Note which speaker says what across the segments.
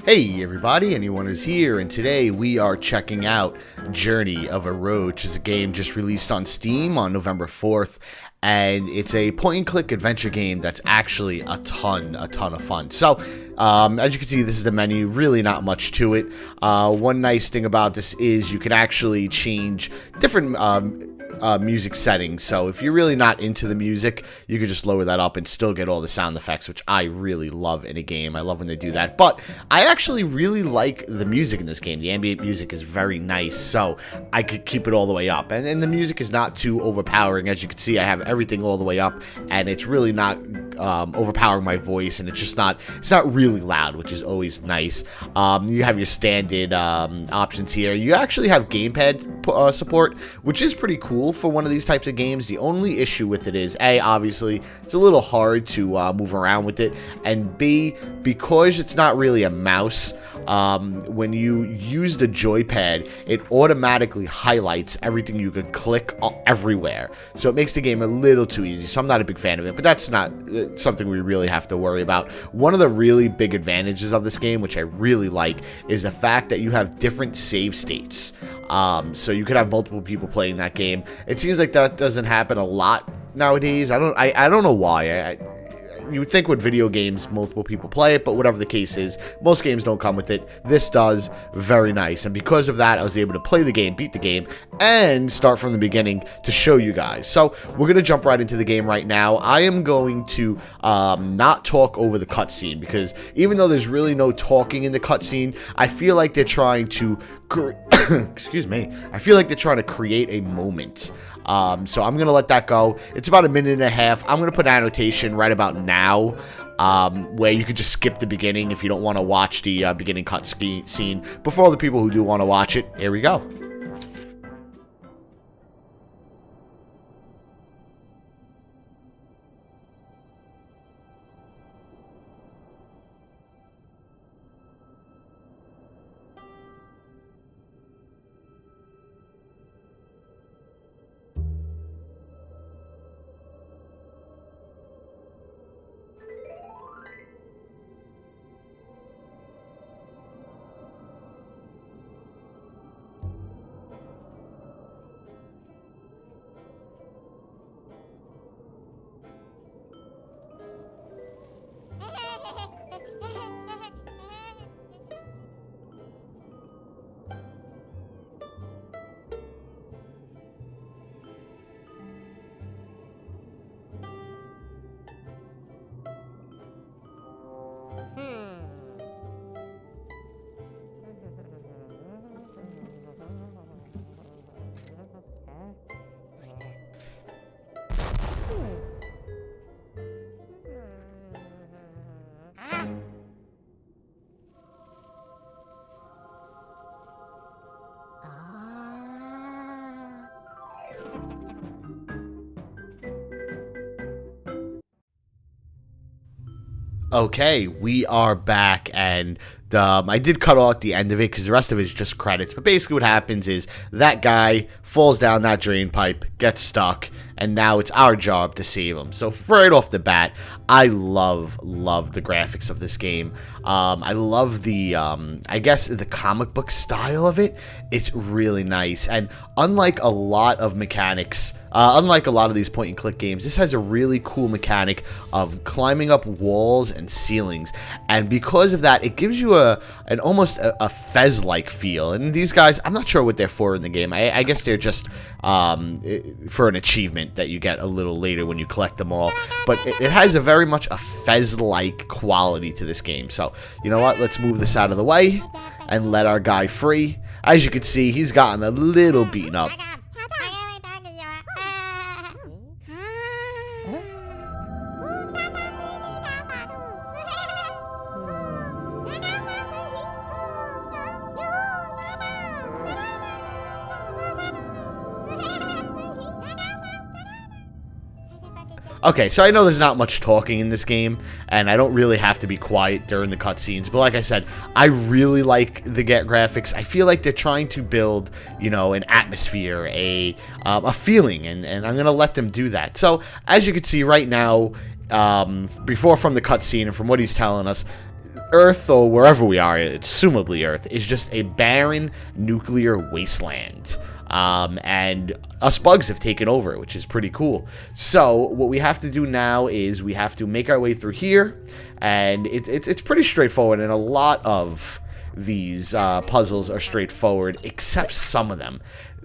Speaker 1: Hey everybody, Anyone is here, and today we are checking out Journey of a Roach. It's a game just released on Steam on November 4th, and it's a point-and-click adventure game that's actually a ton of fun. So, as you can see, this is the menu, really not much to it. One nice thing about this is you can actually change different music settings, so if you're really not into the music, you can just lower that up and still get all the sound effects, which I really love in a game. I love when they do that, but I actually really like the music in this game. The ambient music is very nice, so I could keep it all the way up, and the music is not too overpowering. As you can see, I have everything all the way up, and it's really not overpowering my voice, and it's not really loud, which is always nice. You have your standard options here. You actually have gamepad support, which is pretty cool for one of these types of games. The only issue with it is, A, obviously, it's a little hard to move around with it, and B, because it's not really a mouse, when you use the joypad, it automatically highlights everything you can click everywhere. So it makes the game a little too easy, so I'm not a big fan of it, but that's not something we really have to worry about. One of the really big advantages of this game, which I really like, is the fact that you have different save states. So you could have multiple people playing that game. It seems like that doesn't happen a lot nowadays. I don't know why. You would think with video games, multiple people play it, but whatever the case is, most games don't come with it. This does. Very nice. And because of that, I was able to play the game, beat the game, and start from the beginning to show you guys. So we're going to jump right into the game right now. I am going to not talk over the cutscene, because even though there's really no talking in the cutscene, I feel like they're trying to excuse me. I feel like they're trying to create a moment. So I'm going to let that go. It's about 1.5 minutes. I'm going to put an annotation right about now, where you could just skip the beginning if you don't want to watch the beginning scene. But for all the people who do want to watch it, here we go. Okay, we are back, and I did cut off the end of it because the rest of it is just credits. But basically what happens is that guy falls down that drain pipe, gets stuck, and now it's our job to save him. So right off the bat, I love the graphics of this game. I love the, I guess, the comic book style of it. It's really nice, and unlike a lot of mechanics, unlike a lot of these point-and-click games, this has a really cool mechanic of climbing up walls and ceilings, and because of that, it gives you an almost a Fez-like feel. And these guys, I'm not sure what they're for in the game. I guess they're just for an achievement that you get a little later when you collect them all. But it has a very much a Fez-like quality to this game. So, you know what? Let's move this out of the way and let our guy free. As you can see, he's gotten a little beaten up. Okay, so I know there's not much talking in this game, and I don't really have to be quiet during the cutscenes, but like I said, I really like the graphics. I feel like they're trying to build, you know, an atmosphere, a feeling, and I'm going to let them do that. So, as you can see right now, before from the cutscene and from what he's telling us, Earth, or wherever we are, assumably Earth, is just a barren nuclear wasteland. And us bugs have taken over, which is pretty cool. So what we have to do now is we have to make our way through here, and it's pretty straightforward, and a lot of these puzzles are straightforward, except some of them.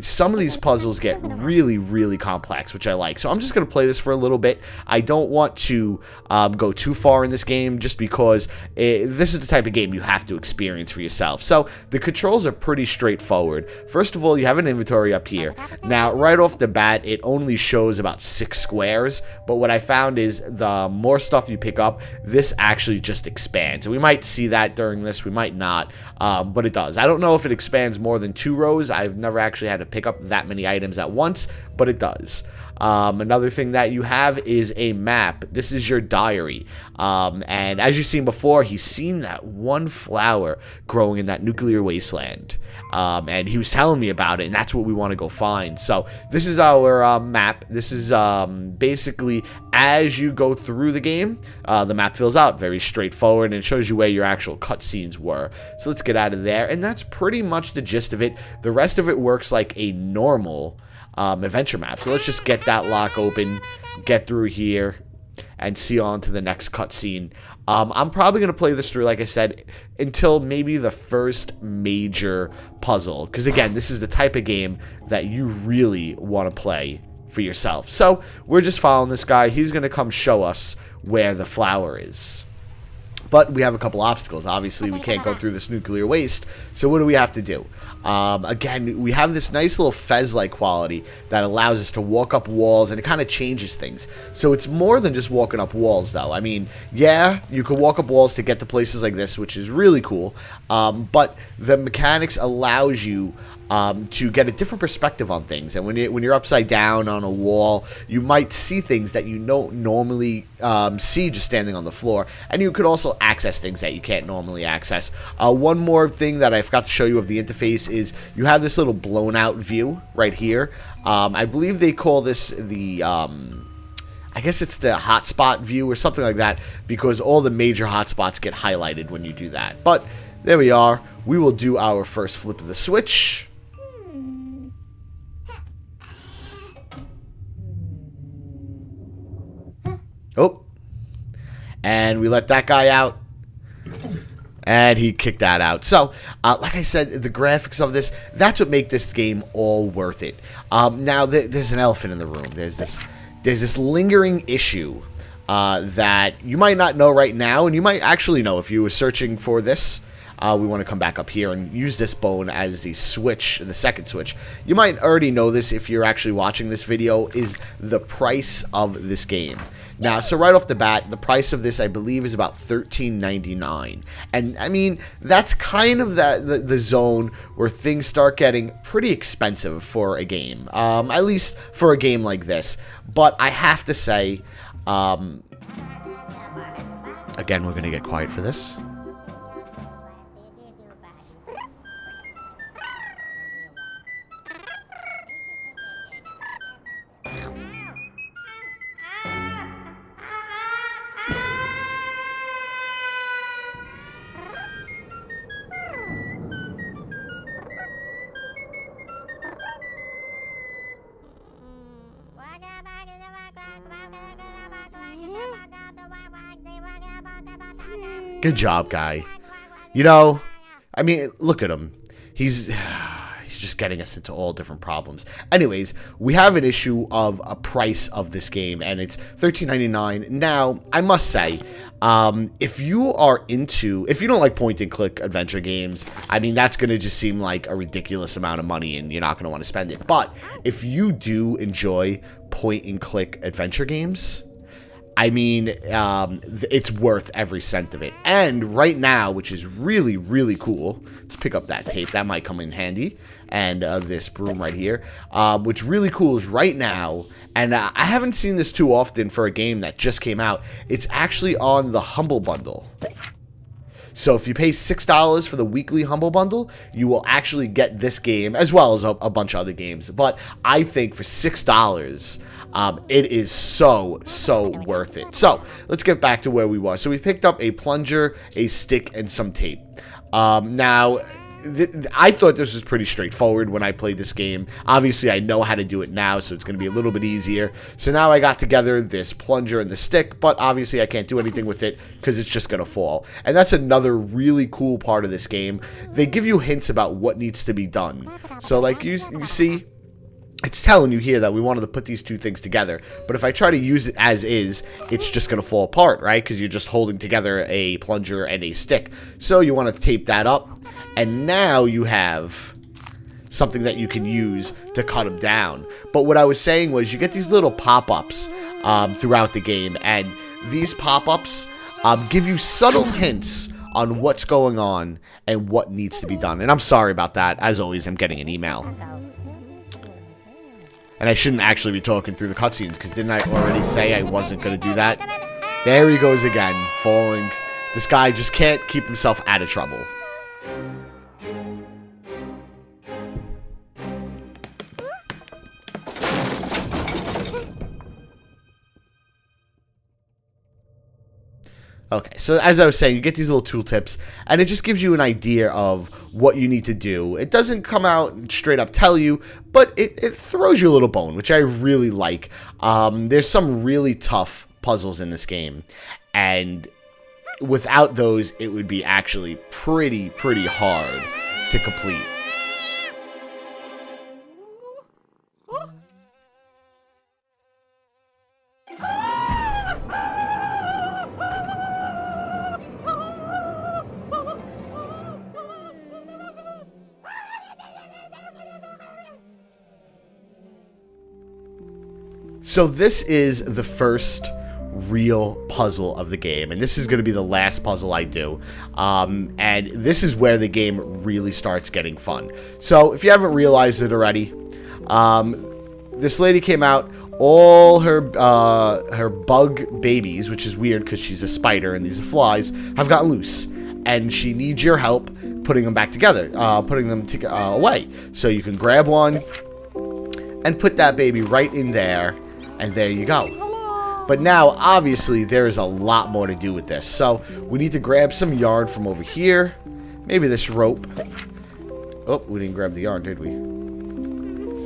Speaker 1: Some of these puzzles get really, really complex, which I like. So I'm just going to play this for a little bit. I don't want to go too far in this game just because this is the type of game you have to experience for yourself. So the controls are pretty straightforward. First of all, you have an inventory up here. Now, right off the bat, it only shows about 6 squares, but what I found is the more stuff you pick up, this actually just expands. And we might see that during this, we might not, but it does. I don't know if it expands more than 2 rows. I've never actually had to pick up that many items at once, but it does. Another thing that you have is a map. This is your diary. And as you've seen before, he's seen that one flower growing in that nuclear wasteland. And he was telling me about it, and that's what we want to go find. So this is our map. This is basically as you go through the game, the map fills out very straightforward and shows you where your actual cutscenes were. So let's get out of there, and that's pretty much the gist of it. The rest of it works like a normal adventure map. So let's just get that lock open, get through here, and see on to the next cutscene. I'm probably going to play this through, like I said, until maybe the first major puzzle. Because, again, this is the type of game that you really want to play for yourself. So we're just following this guy. He's going to come show us where the flower is. But we have a couple obstacles. Obviously, we can't go through this nuclear waste. So what do we have to do? Again, we have this nice little fez-like quality that allows us to walk up walls, and it kind of changes things. So it's more than just walking up walls, though. I mean, yeah, you can walk up walls to get to places like this, which is really cool. But the mechanics allows you to get a different perspective on things. And when you're upside down on a wall, you might see things that you don't normally see just standing on the floor. And you could also access things that you can't normally access. One more thing that I forgot to show you of the interface is you have this little blown out view right here. I believe they call this the I guess it's the hotspot view or something like that, because all the major hotspots get highlighted when you do that. But there we are. We will do our first flip of the switch. Oh, and we let that guy out, and he kicked that out. So, like I said, the graphics of this, that's what make this game all worth it. Now, there's an elephant in the room. There's this lingering issue that you might not know right now, and you might actually know if you were searching for this. We want to come back up here and use this bone as the switch, the second switch. You might already know this if you're actually watching this video, is the price of this game. Now, so right off the bat, the price of this, I believe, is about $13.99. And, I mean, that's kind of the zone where things start getting pretty expensive for a game. At least for a game like this. But I have to say, again, we're going to get quiet for this. Good job, guy. You know, I mean, look at him. He's just getting us into all different problems. Anyways, we have an issue of a price of this game, and it's $13.99. Now, I must say, if you don't like point-and-click adventure games, I mean, that's going to just seem like a ridiculous amount of money, and you're not going to want to spend it. But if you do enjoy point-and-click adventure games, I mean, it's worth every cent of it. And right now, which is really, really cool, let's pick up that tape. That might come in handy. And this broom right here. What's really cool is right now, and I haven't seen this too often for a game that just came out, it's actually on the Humble Bundle. So if you pay $6 for the weekly Humble Bundle, you will actually get this game as well as a bunch of other games. But I think for $6, it is so worth it. So let's get back to where we were. So we picked up a plunger, a stick, and some tape. Now, I thought this was pretty straightforward when I played this game. Obviously, I know how to do it now, so it's going to be a little bit easier. So now I got together this plunger and the stick, but obviously I can't do anything with it because it's just going to fall. And that's another really cool part of this game. They give you hints about what needs to be done. So like you see, it's telling you here that we wanted to put these two things together. But if I try to use it as is, it's just going to fall apart, right? Because you're just holding together a plunger and a stick. So you want to tape that up. And now you have something that you can use to cut them down. But what I was saying was you get these little pop-ups throughout the game. And these pop-ups give you subtle hints on what's going on and what needs to be done. And I'm sorry about that. As always, I'm getting an email. And I shouldn't actually be talking through the cutscenes, because didn't I already say I wasn't going to do that? There he goes again, falling. This guy just can't keep himself out of trouble. Okay, so as I was saying, you get these little tooltips, and it just gives you an idea of what you need to do. It doesn't come out and straight up tell you, but it throws you a little bone, which I really like. There's some really tough puzzles in this game, and without those, it would be actually pretty hard to complete. So this is the first real puzzle of the game, and this is going to be the last puzzle I do, and this is where the game really starts getting fun. So if you haven't realized it already, this lady came out. All her bug babies, which is weird because she's a spider and these are flies, have gotten loose, and she needs your help putting them back together, putting them away. So you can grab one and put that baby right in there. And there you go. But now, obviously, there is a lot more to do with this. So, we need to grab some yarn from over here. Maybe this rope. Oh, we didn't grab the yarn, did we?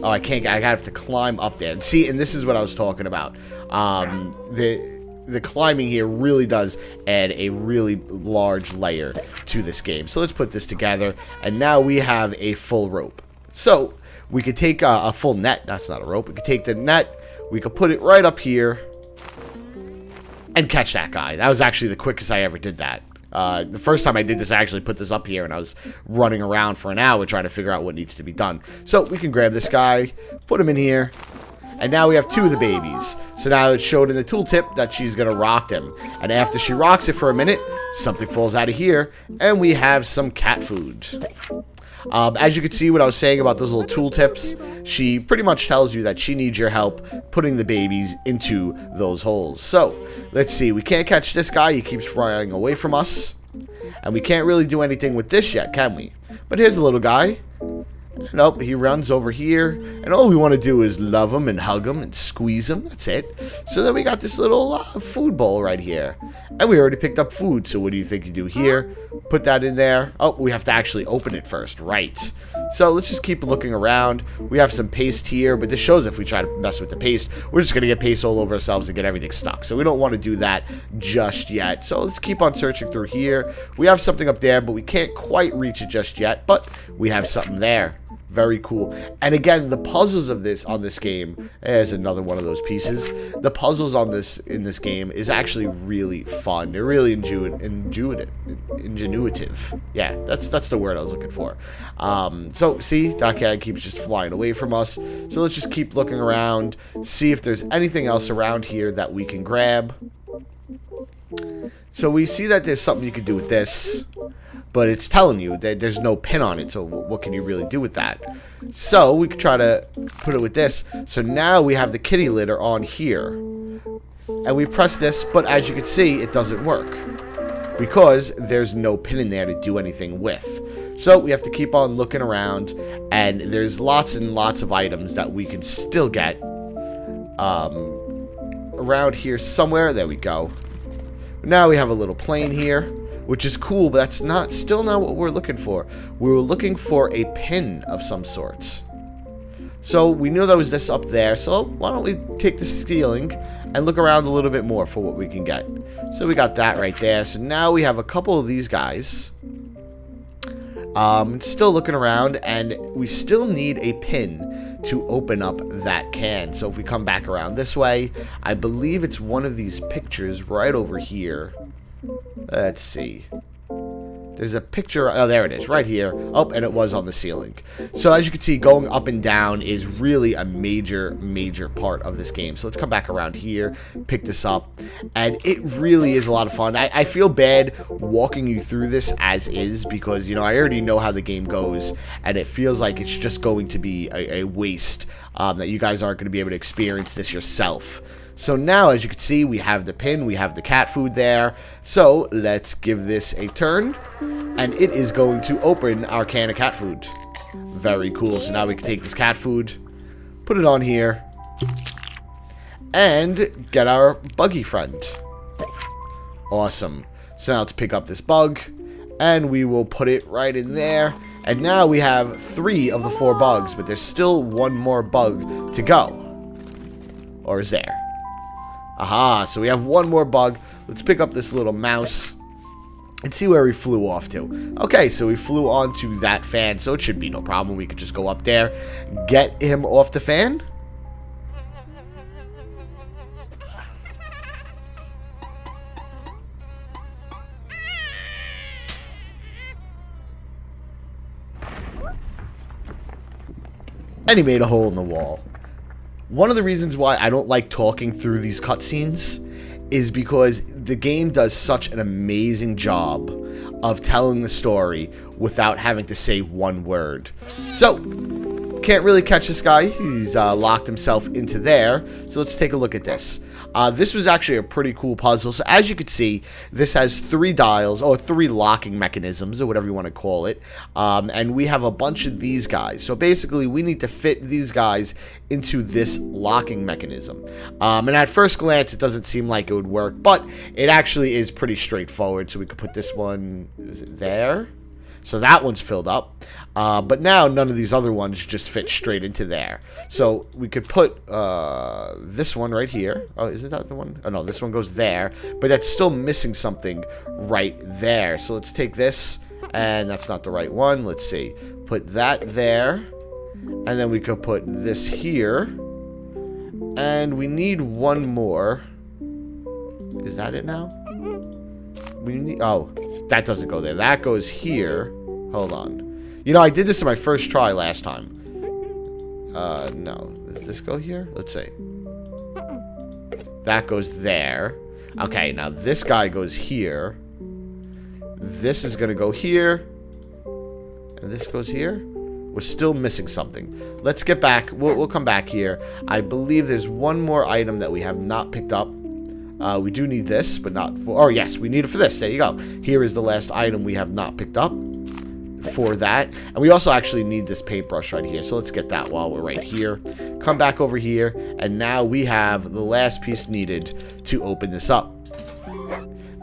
Speaker 1: Oh, I can't. I have to climb up there. See, and this is what I was talking about. The climbing here really does add a really large layer to this game. So, let's put this together. And now we have a full rope. So, we could take a full net. That's not a rope. We could take the net. We could put it right up here and catch that guy. That was actually the quickest I ever did that. The first time I did this, I actually put this up here, and I was running around for an hour trying to figure out what needs to be done. So we can grab this guy, put him in here, and now we have two of the babies. So now it showed in the tooltip that she's going to rock him. And after she rocks it for a minute, something falls out of here, and we have some cat food. As you can see what I was saying about those little tooltips, she pretty much tells you that she needs your help putting the babies into those holes. So, let's see. We can't catch this guy. He keeps flying away from us. And we can't really do anything with this yet, can we? But here's the little guy. Nope, he runs over here, and all we want to do is love him and hug him and squeeze him. That's it. So then we got this little food bowl right here, and we already picked up food. So what do you think you do here? Put that in there. Oh, we have to actually open it first, right? So let's just keep looking around. We have some paste here, but this shows if we try to mess with the paste, we're just gonna get paste all over ourselves and get everything stuck. So we don't want to do that just yet. So let's keep on searching through here. We have something up there, but we can't quite reach it just yet. But we have something there. Very cool. And again, the puzzles of this game, there's another one of those pieces. The puzzles in this game is actually really fun. They're really ingenuitive. Yeah, that's the word I was looking for. So see, that guy keeps just flying away from us. So let's just keep looking around, see if there's anything else around here that we can grab. So we see that there's something you can do with this, but it's telling you that there's no pin on it, so what can you really do with that? So we could try to put it with this. So now we have the kitty litter on here, and we press this, but as you can see, it doesn't work. because there's no pin in there to do anything with. So we have to keep on looking around, and there's lots and lots of items that we can still get around here somewhere. There we go. Now we have a little plane here, which is cool, but that's still not what we're looking for. We were looking for a pin of some sort. So we knew there was this up there, so why don't we take the ceiling and look around a little bit more for what we can get. So we got that right there. So now we have a couple of these guys. Still looking around, and we still need a pin to open up that can. So if we come back around this way, I believe it's one of these pictures right over here. Let's see. There's a picture. Oh, there it is, right here. Oh, and it was on the ceiling. So as you can see, going up and down is really a major part of this game. So let's come back around here, pick this up, and it really is a lot of fun. I feel bad walking you through this as is, because, you know, I already know how the game goes, and it feels like it's just going to be a waste, that you guys aren't going to be able to experience this yourself. So now, as you can see, we have the pin, we have the cat food there. So let's give this a turn, and it is going to open our can of cat food. Very cool. So now we can take this cat food, put it on here, and get our buggy friend. Awesome. So now let's pick up this bug, and we will put it right in there. And now we have 3 of the 4 bugs, but there's still 1 more bug to go. Or is there? Aha, so we have 1 more bug. Let's pick up this little mouse and see where he flew off to. Okay, so he flew onto that fan, so it should be no problem. We could just go up there, get him off the fan. And he made a hole in the wall. One of the reasons why I don't like talking through these cutscenes is because the game does such an amazing job of telling the story without having to say 1 word. So, can't really catch this guy. He's locked himself into there. So let's take a look at this. This was actually a pretty cool puzzle. So as you can see, this has 3 dials, or 3 locking mechanisms, or whatever you want to call it. And we have a bunch of these guys. So basically, we need to fit these guys into this locking mechanism. And at first glance, it doesn't seem like it would work, but it actually is pretty straightforward. So we could put this one, is it there? So that one's filled up. But now none of these other ones just fit straight into there. So we could put this one right here. Oh, isn't that the one? Oh, no, this one goes there. But that's still missing something right there. So let's take this. And that's not the right one. Let's see. Put that there. And then we could put this here. And we need 1 more. Is that it now? We need... Oh, that doesn't go there. That goes here. Hold on. You know, I did this in my first try last time. No. Does this go here? Let's see. That goes there. Okay, now this guy goes here. This is going to go here. And this goes here. We're still missing something. Let's get back. We'll come back here. I believe there's 1 more item that we have not picked up. We do need this, but not for... Oh, yes, we need it for this. There you go. Here is the last item we have not picked up for that. And we also actually need this paintbrush right here. So let's get that while we're right here. Come back over here. And now we have the last piece needed to open this up.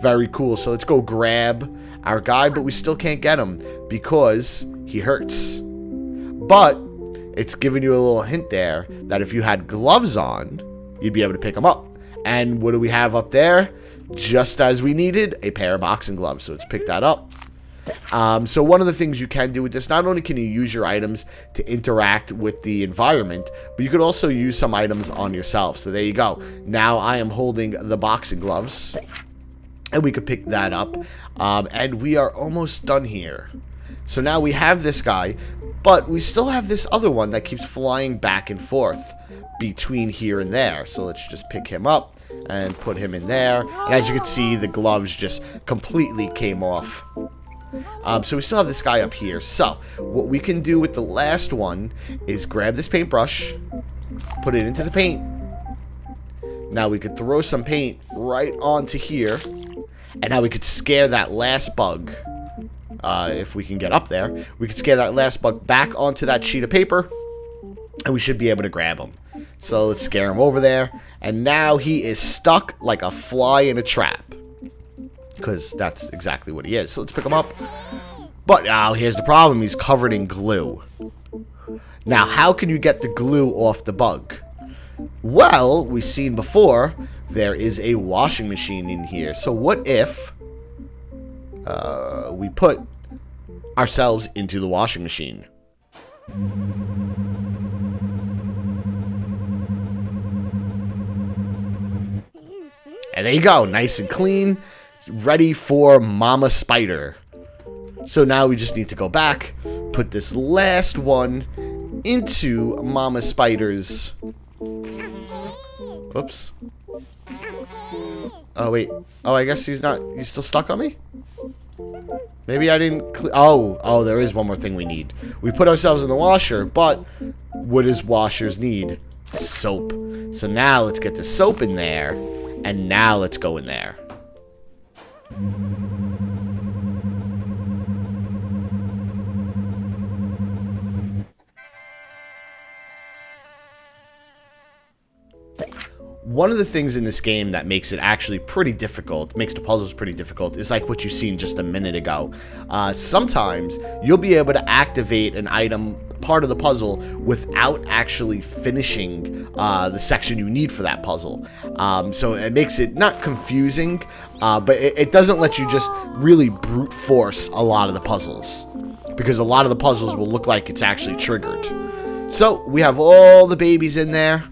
Speaker 1: Very cool. So let's go grab our guy, but we still can't get him because he hurts. But it's giving you a little hint there that if you had gloves on, you'd be able to pick him up. And what do we have up there? Just as we needed, a pair of boxing gloves. So let's pick that up. So one of the things you can do with this, not only can you use your items to interact with the environment, but you could also use some items on yourself. So there you go. Now I am holding the boxing gloves, and we could pick that up. And we are almost done here. So now we have this guy, but we still have this other one that keeps flying back and forth between here and there. So let's just pick him up and put him in there. And as you can see, the gloves just completely came off. So we still have this guy up here. So what we can do with the last one is grab this paintbrush, put it into the paint. Now we could throw some paint right onto here. And now we could scare that last bug. If we can get up there, we could scare that last bug back onto that sheet of paper, and we should be able to grab him. So let's scare him over there. And now he is stuck like a fly in a trap, because that's exactly what he is. So let's pick him up. But now here's the problem. He's covered in glue. Now, how can you get the glue off the bug? Well, we've seen before, there is a washing machine in here. So what if we put ourselves into the washing machine? And there you go, nice and clean, ready for Mama Spider. So now we just need to go back, put this last one into Mama Spider's... Oops. Oh, wait. Oh, I guess he's not... He's still stuck on me? Maybe I didn't... Oh, there is one more thing we need. We put ourselves in the washer, but what does washers need? Soap. So now let's get the soap in there, and now let's go in there. One of the things in this game that makes it actually pretty difficult, makes the puzzles pretty difficult, is like what you've seen just a minute ago. Sometimes you'll be able to activate an item, part of the puzzle, without actually finishing the section you need for that puzzle. So it makes it not confusing, but it doesn't let you just really brute force a lot of the puzzles, because a lot of the puzzles will look like it's actually triggered. So we have all the babies in there,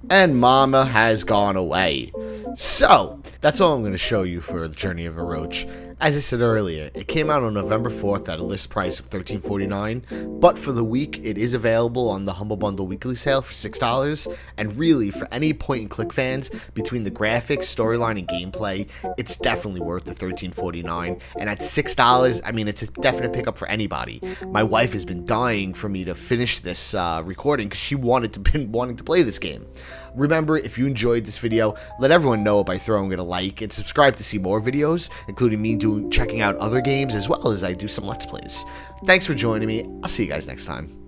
Speaker 1: and Mama has gone away. So, that's all I'm going to show you for the Journey of a Roach. As I said earlier, it came out on November 4th at a list price of $13.49, but for the week, it is available on the Humble Bundle weekly sale for $6, and really, for any point-and-click fans, between the graphics, storyline, and gameplay, it's definitely worth the $13.49, and at $6, I mean, it's a definite pickup for anybody. My wife has been dying for me to finish this recording, because she been wanting to play this game. Remember, if you enjoyed this video, let everyone know by throwing it a like, and subscribe to see more videos, including me checking out other games, as well as I do some Let's Plays. Thanks for joining me. I'll see you guys next time.